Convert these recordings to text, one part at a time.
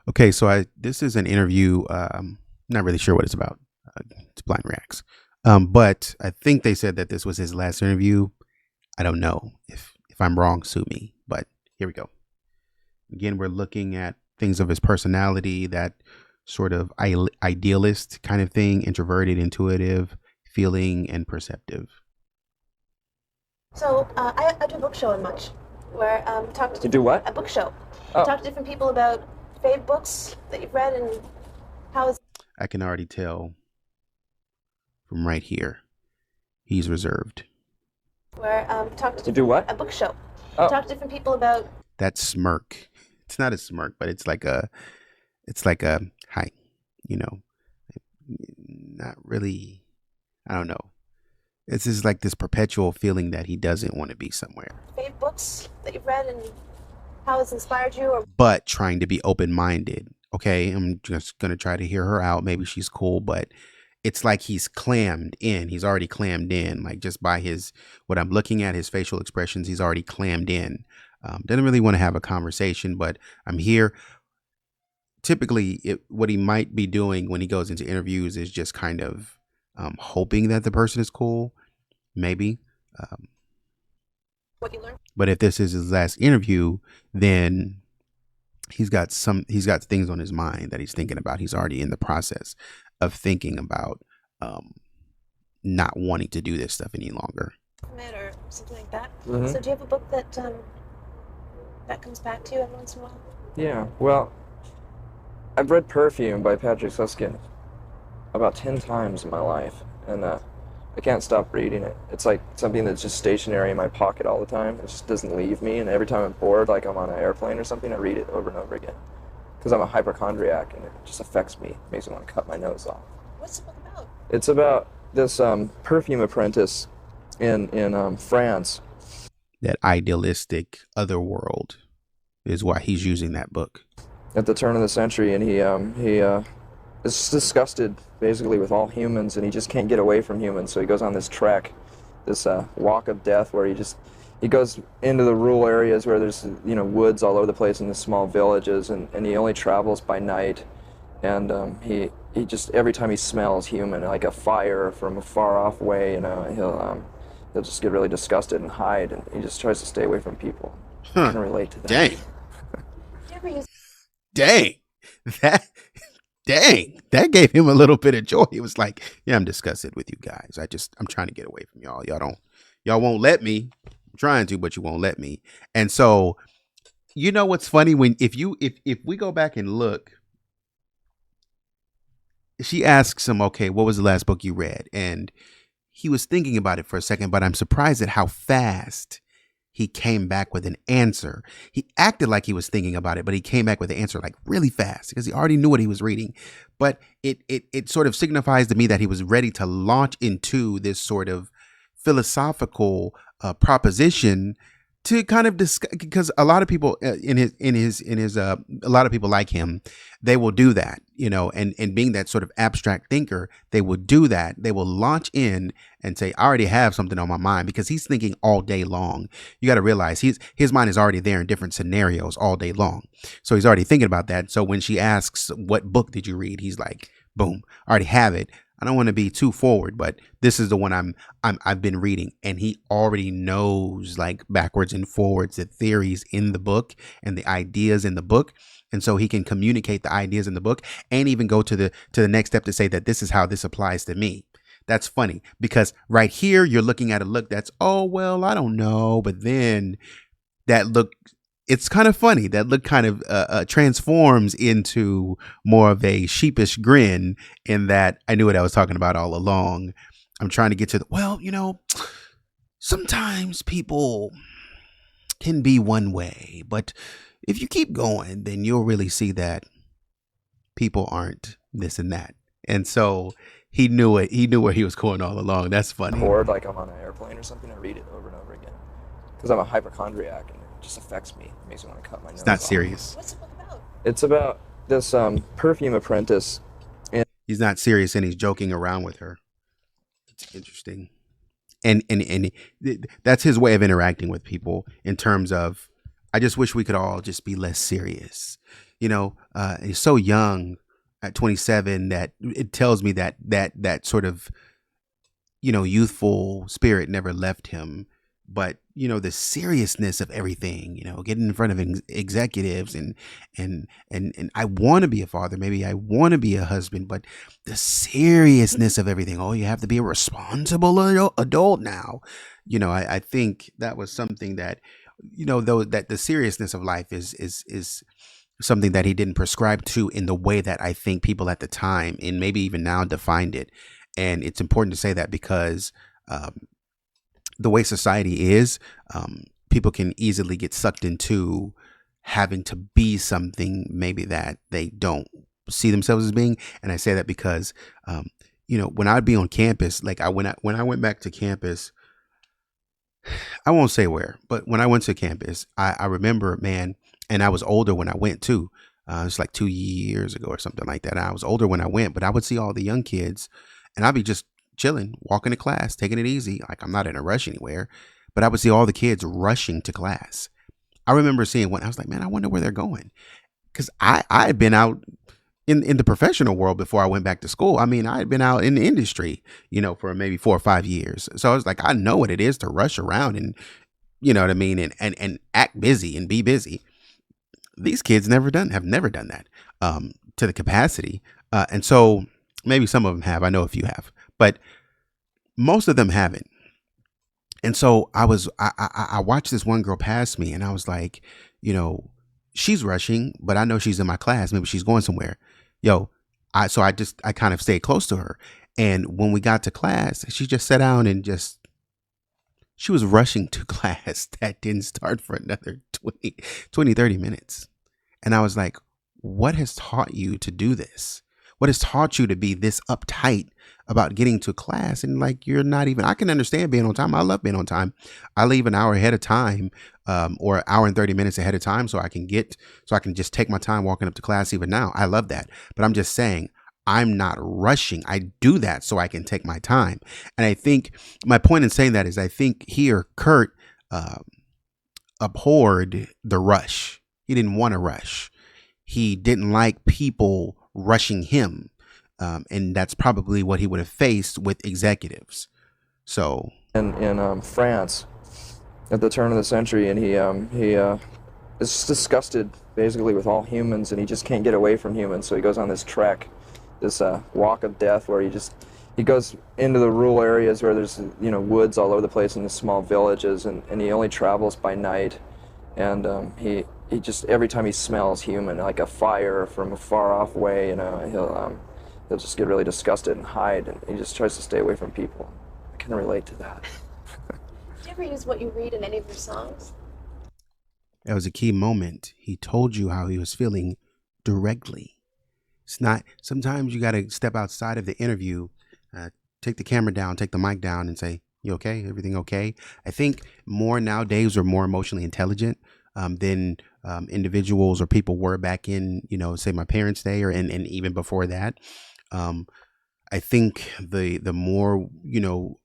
Okay, so I this is an interview. Not really sure what it's about. It's Blind Reacts. But I think they said that this was his last interview. I don't know if I'm wrong. Sue me. But here we go. Again, we're looking at things of his personality, that sort of idealist kind of thing, introverted, intuitive, feeling, and perceptive. So I do a book show in Much, where talk to You do what? a book show. Oh, Talk to different people about fave books that you've read and how is I can already tell from right here. He's reserved. where talk to you do what? a book show. Oh, Talk to different people about That smirk. It's not a smirk, but it's like a hi, you know, not really. I don't know. It's just like this perpetual feeling that he doesn't want to be somewhere, fave books that you've read and how it's inspired you, or but trying to be open minded. Okay, I'm just gonna try to hear her out. Maybe she's cool, but it's like he's clammed in. He's already clammed in, like just by his what I'm looking at, his facial expressions. He's already clammed in. Doesn't really want to have a conversation, but I'm here. Typically, what he might be doing when he goes into interviews is just kind of hoping that the person is cool, maybe. Um, what you learned. but if this is his last interview, then he's got things on his mind that he's thinking about. He's already in the process of thinking about um, not wanting to do this stuff any longer. From it or something like that. hmm So do you have a book that comes back to you every once in a while? yeah. Well, I've read Perfume by Patrick Susskind about 10 times in my life, and I can't stop reading it. It's like something that's just stationary in my pocket all the time. It just doesn't leave me, and every time I'm bored, like I'm on an airplane or something, I read it over and over again. Because I'm a hypochondriac, and it just affects me. It makes me want to cut my nose off. What's the book about? It's about this perfume apprentice in France. That idealistic other world is why he's using that book. At the turn of the century, and he is disgusted basically with all humans, and he just can't get away from humans. So he goes on this trek, this walk of death, where he goes into the rural areas where there's woods all over the place in the small villages, and he only travels by night, and he just every time he smells human, like a fire from a far off way, he'll just get really disgusted and hide, and he just tries to stay away from people. I Huh. can relate to that. Dang. Do you ever use Dang. That dang. That gave him a little bit of joy. He was like, yeah, I'm disgusted with you guys. I'm trying to get away from y'all. Y'all won't let me. I'm trying to, but you won't let me. And so, you know what's funny, when if we go back and look, she asks him, okay, what was the last book you read? And he was thinking about it for a second, but I'm surprised at how fast he came back with an answer. He acted like he was thinking about it, but he came back with the answer like really fast because he already knew what he was reading. But it sort of signifies to me that he was ready to launch into this sort of philosophical proposition to kind of discuss, because a lot of people in his a lot of people like him, they will do that, and being that sort of abstract thinker, they will do that. They will launch in and say, I already have something on my mind, because he's thinking all day long. You got to realize his mind is already there in different scenarios all day long. So he's already thinking about that. So when she asks, what book did you read? He's like, boom, I already have it. I don't want to be too forward, but this is the one I've been reading, and he already knows, like, backwards and forwards, the theories in the book and the ideas in the book, and so he can communicate the ideas in the book and even go to the next step to say that this is how this applies to me. That's funny, because right here you're looking at a look that's, oh well, I don't know, but then that look, it's kind of funny. That look kind of transforms into more of a sheepish grin, in that I knew what I was talking about all along. I'm trying to get to sometimes people can be one way, but if you keep going, then you'll really see that people aren't this and that. And so he knew it. He knew where he was going all along. That's funny. Bored, like I'm on an airplane or something, I read it over and over again. Because I'm a hypochondriac, and it just affects me. It makes me want to cut my nose It's not off. serious. what's the book about? It's about this perfume apprentice. He's not serious, and he's joking around with her. It's interesting. And that's his way of interacting with people, in terms of I just wish we could all just be less serious. He's so young at 27 that it tells me that sort of, youthful spirit never left him. But, the seriousness of everything, getting in front of executives and I want to be a father. Maybe I want to be a husband, but the seriousness of everything. Oh, you have to be a responsible adult now. I think that was something that, though that the seriousness of life is something that he didn't prescribe to in the way that I think people at the time and maybe even now defined it. And it's important to say that because the way society is, people can easily get sucked into having to be something maybe that they don't see themselves as being. And I say that because, when I'd be on campus, like when I went back to campus, I won't say where, but when I went to campus, I remember, man, and I was older when I went too. It's like 2 years ago or something like that. And I was older when I went, but I would see all the young kids and I'd be just chilling, walking to class, taking it easy. Like I'm not in a rush anywhere, but I would see all the kids rushing to class. I remember seeing one. I was like, man, I wonder where they're going. Cause I had been out in the professional world before I went back to school. I mean, I had been out in the industry, for maybe 4 or 5 years. So I was like, I know what it is to rush around and, you know what I mean? And act busy and be busy. These kids have never done that, to the capacity. And so maybe some of them have, I know a few have, but most of them haven't. And so I watched this one girl pass me and I was like, she's rushing, but I know she's in my class. Maybe she's going somewhere. I kind of stayed close to her. And when we got to class, she just sat down and she was rushing to class that didn't start for another 30 minutes. And I was like, what has taught you to do this? What has taught you to be this uptight about getting to class? And like, you're not even, I can understand being on time. I love being on time. I leave an hour ahead of time, or an hour and 30 minutes ahead of time. So I can just take my time walking up to class even now. I love that. But I'm just saying, I'm not rushing. I do that so I can take my time. And I think my point in saying that is I think here, Kurt, abhorred the rush. He didn't want to rush. He didn't like people rushing him. And that's probably what he would have faced with executives. So in France at the turn of the century, and he is just disgusted basically with all humans, and he just can't get away from humans. So he goes on this trek, this walk of death, where he goes into the rural areas where there's woods all over the place in the small villages, and he only travels by night, and he just, every time he smells human, like a fire from a far off way, he'll just get really disgusted and hide, and he just tries to stay away from people. I can relate to that. Do you ever use what you read in any of your songs? That was a key moment. He told you how he was feeling directly. It's not, sometimes you got to step outside of the interview, take the camera down, take the mic down and say, you okay? Everything okay? I think more nowadays we're more emotionally intelligent than individuals or people were back in, say my parents' day and even before that. I think the more,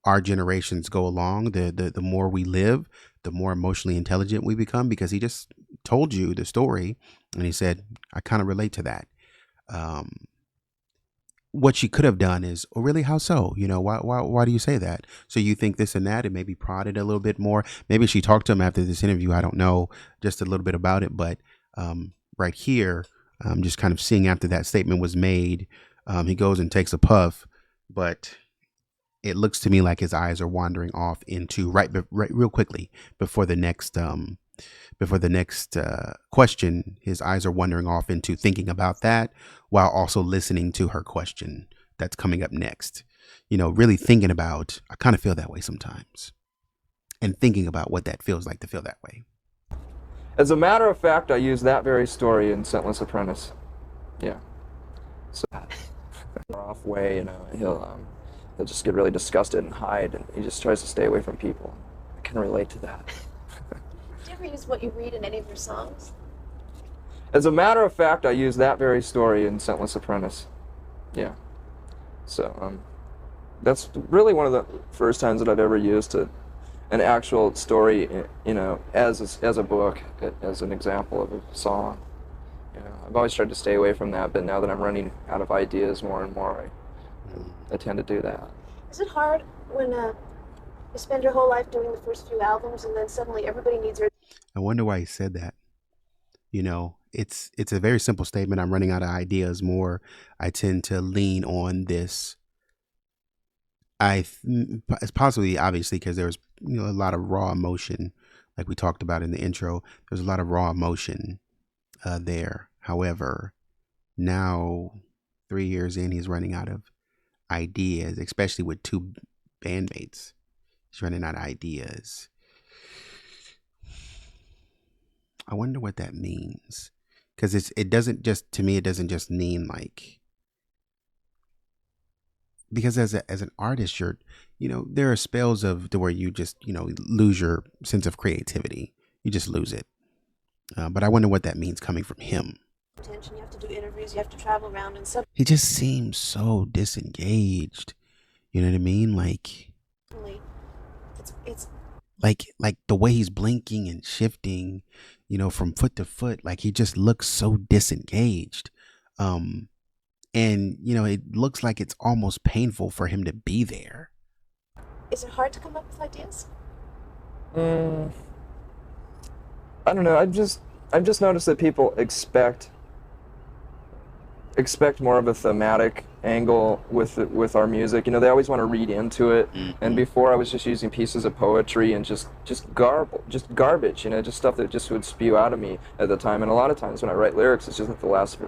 our generations go along, the more we live, the more emotionally intelligent we become, because he just told you the story and he said, I kind of relate to that. What she could have done is, oh, really? How so? Why do you say that? So you think this and that, and maybe prodded a little bit more. Maybe she talked to him after this interview. I don't know, just a little bit about it. But right here, just kind of seeing after that statement was made, he goes and takes a puff, but it looks to me like his eyes are wandering off into right real quickly before the next question. His eyes are wandering off into thinking about that while also listening to her question that's coming up next. Really thinking about, I kind of feel that way sometimes, and thinking about what that feels like to feel that way. As a matter of fact, I use that very story in Scentless Apprentice. Yeah. So off way, he'll just get really disgusted and hide, and he just tries to stay away from people. I can relate to that. Do you ever use what you read in any of your songs? As a matter of fact, I use that very story in Scentless Apprentice. Yeah. So that's really one of the first times that I've ever used it. an actual story, as a book, as an example of a song. I've always tried to stay away from that, but now that I'm running out of ideas more and more, I tend to do that. Is it hard when you spend your whole life doing the first few albums and then suddenly everybody needs their... I wonder why he said that. It's a very simple statement. I'm running out of ideas more. I tend to lean on this. It's possibly, obviously, because there was a lot of raw emotion, like we talked about in the intro. There's a lot of raw emotion there. However, now 3 years in, he's running out of ideas, especially with two bandmates. He's running out of ideas. I wonder what that means, because it doesn't just mean like, because as an artist, there are spells to where you just lose your sense of creativity. You just lose it. But I wonder what that means coming from him. attention. You have to do interviews. You have to travel around, and suddenly He just seems so disengaged. You know what I mean? Like it's like the way he's blinking and shifting, from foot to foot, like he just looks so disengaged. And it looks like it's almost painful for him to be there. Is it hard to come up with ideas? I don't know. I've just noticed that people expect more of a thematic angle with our music. They always want to read into it. Mm-hmm. And before, I was just using pieces of poetry and just garbage, just stuff that just would spew out of me at the time. And a lot of times when I write lyrics, it's just at the last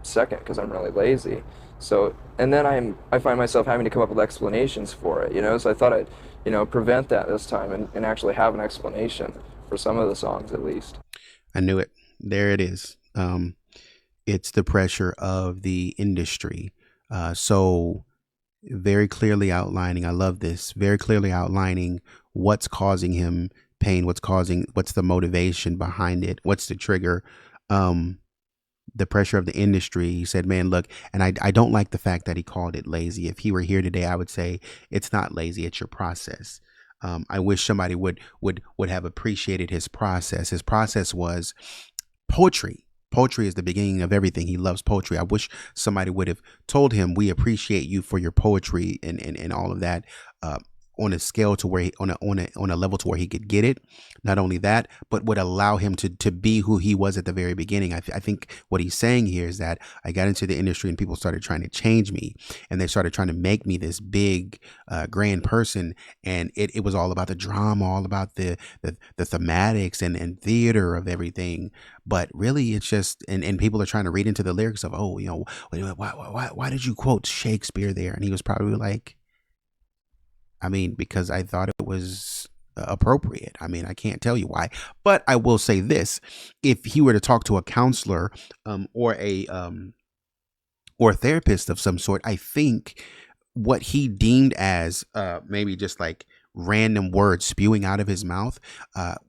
second because I'm really lazy. So, and then I find myself having to come up with explanations for it. So I thought I'd prevent that this time and actually have an explanation for some of the songs at least. I knew it. There it is. It's the pressure of the industry. So very clearly outlining, I love this, very clearly outlining what's causing him pain, what's the motivation behind it, what's the trigger, the pressure of the industry. He said, man, look, and I don't like the fact that he called it lazy. If he were here today, I would say it's not lazy, it's your process. I wish somebody would have appreciated his process. His process was poetry. Poetry is the beginning of everything. He loves poetry. I wish somebody would have told him, we appreciate you for your poetry and all of that, on a scale to where on a level to where he could get it. Not only that, but would allow him to be who he was at the very beginning. I think what he's saying here is that I got into the industry and people started trying to change me, and they started trying to make me this big, grand person. And it was all about the drama, all about the thematics and theater of everything. But really, it's just, and people are trying to read into the lyrics of, why did you quote Shakespeare there? And he was probably like, because I thought it was appropriate. I can't tell you why, but I will say this: if he were to talk to a counselor, or a therapist of some sort, I think what he deemed as maybe just like random words spewing out of his mouth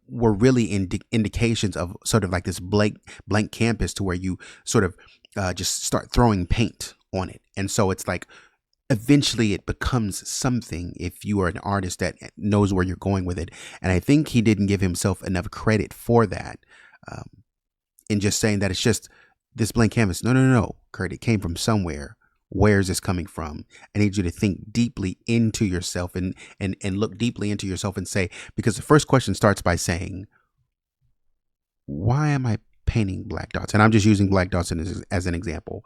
were really indications of sort of like this blank canvas to where you sort of just start throwing paint on it. And so it's like, eventually it becomes something if you are an artist that knows where you're going with it. And I think he didn't give himself enough credit for that, in just saying that it's just this blank canvas. No, Kurt, it came from somewhere. Where is this coming from? I need you to think deeply into yourself and look deeply into yourself and say, because the first question starts by saying, why am I painting black dots? And I'm just using black dots as an example.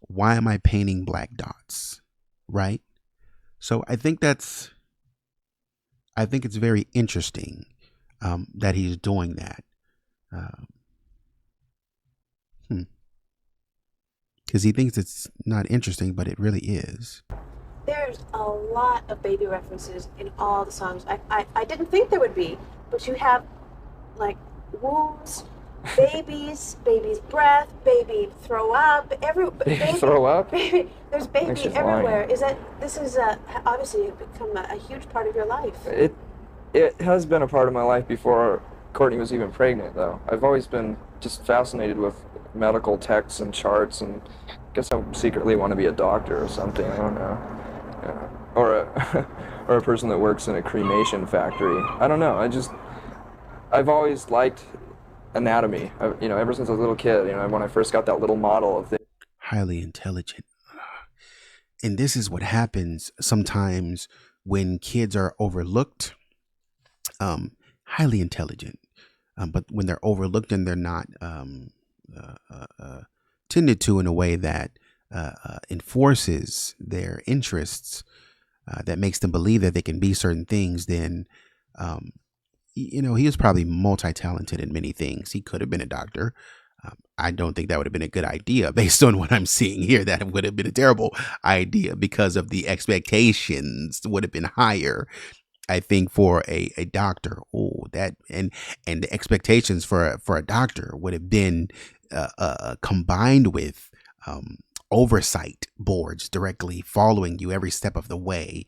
Why am I painting black dots? Right? So I think it's very interesting that he's doing that. Because he thinks it's not interesting, but it really is. There's a lot of baby references in all the songs. I didn't think there would be, but you have like wombs, baby's breath, baby throw up, baby Throw up? Baby, there's baby She's everywhere. lying. This is obviously become a huge part of your life. It has been a part of my life before Courtney was even pregnant, though. I've always been just fascinated with medical texts and charts, and I guess I secretly want to be a doctor or something. I don't know. Yeah. or a person that works in a cremation factory. I don't know. I've always liked anatomy. Ever since I was a little kid, when I first got that little model of the Highly intelligent. And this is what happens sometimes when kids are overlooked. Highly intelligent, but when they're overlooked and they're not tended to in a way that enforces their interests, that makes them believe that they can be certain things, then he was probably multi-talented in many things. He could have been a doctor. I don't think that would have been a good idea based on what I'm seeing here. That would have been a terrible idea because of the expectations would have been higher, I think, for a doctor. Oh, that and the expectations for a doctor would have been combined with oversight boards directly following you every step of the way,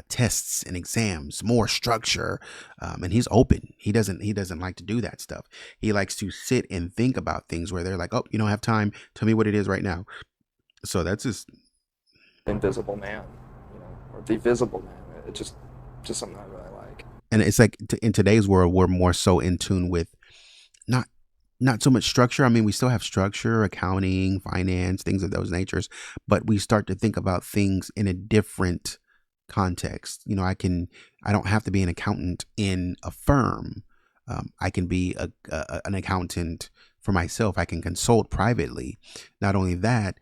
tests and exams, more structure, and he's open. He doesn't like to do that stuff. He likes to sit and think about things where they're like, oh, you don't have time, tell me what it is right now. So that's just invisible man, or the visible man. It's just something I really like. And it's like in today's world, we're more so in tune with not so much structure. I mean, we still have structure, accounting, finance, things of those natures, but we start to think about things in a different context. I don't have to be an accountant in a firm. I can be an accountant for myself. I can consult privately. Not only that,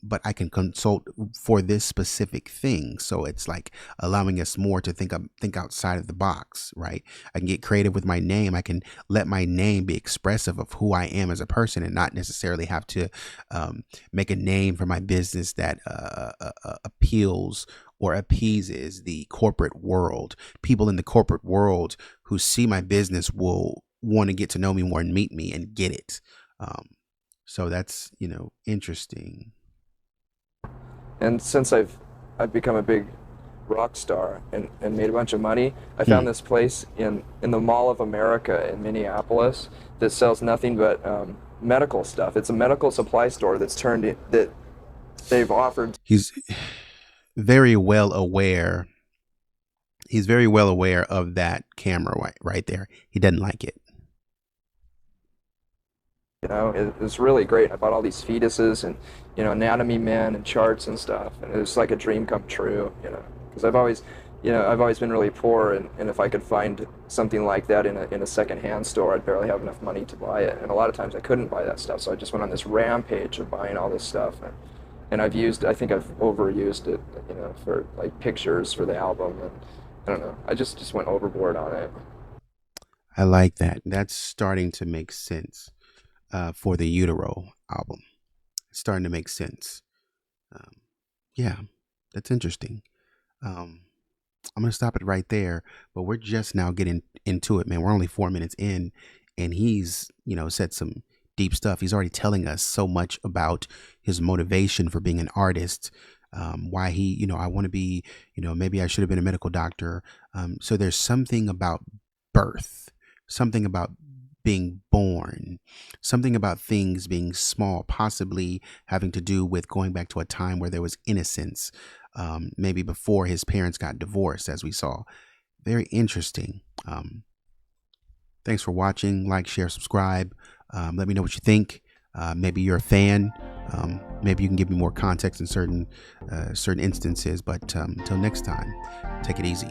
but I can consult for this specific thing. So it's like allowing us more to think outside of the box, right? I can get creative with my name. I can let my name be expressive of who I am as a person, and not necessarily have to make a name for my business that appeals or appeases the corporate world. People in the corporate world who see my business will want to get to know me more and meet me and get it. So that's, interesting. And since I've become a big rock star and made a bunch of money, I found this place in the Mall of America in Minneapolis that sells nothing but medical stuff. It's a medical supply store that they've offered. He's very well aware. He's very well aware of that camera right there. He doesn't like it. It's really great. I bought all these fetuses and, anatomy men and charts and stuff. And it was like a dream come true, because I've always been really poor. And if I could find something like that in a secondhand store, I'd barely have enough money to buy it. And a lot of times I couldn't buy that stuff. So I just went on this rampage of buying all this stuff. And I think I've overused it, for like pictures for the album. And I don't know. I just went overboard on it. I like that. That's starting to make sense. For the Utero album, it's starting to make sense. Yeah, that's interesting. I'm gonna stop it right there, but we're just now getting into it, man. We're only 4 minutes in, and he's said some deep stuff. He's already telling us so much about his motivation for being an artist, why he I want to be, maybe I should have been a medical doctor. So there's something about birth, something about being born, something about things being small, possibly having to do with going back to a time where there was innocence, maybe before his parents got divorced, as we saw. Very interesting. Thanks for watching. Like, share, subscribe. Let me know what you think. Maybe you're a fan. Maybe you can give me more context in certain instances. But until next time, take it easy.